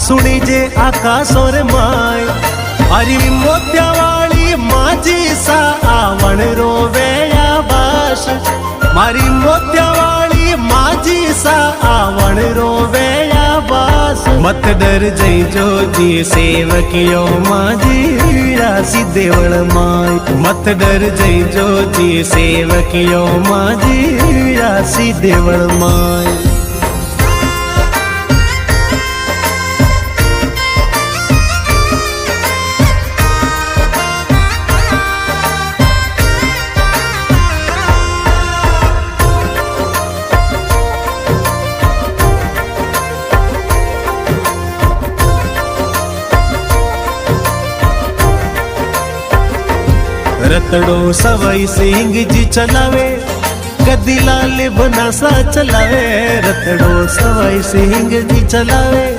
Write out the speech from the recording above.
सुनी जे आकाश और माय अरे मोत्यावाली माजी सा आवण रोवे आबाश मारी मोत्यावाली माजी सा आवण रोवे आबास मत डर जई जो जी सेवकियो माजी रासी देवण माय मत डर जई जो जी सेवकियो माजी रासी देवण माय रतड़ो सवाई सिंह जी चलावे कदी लाल बनासा चलावे रतड़ो सवाई सिंह जी चलावे।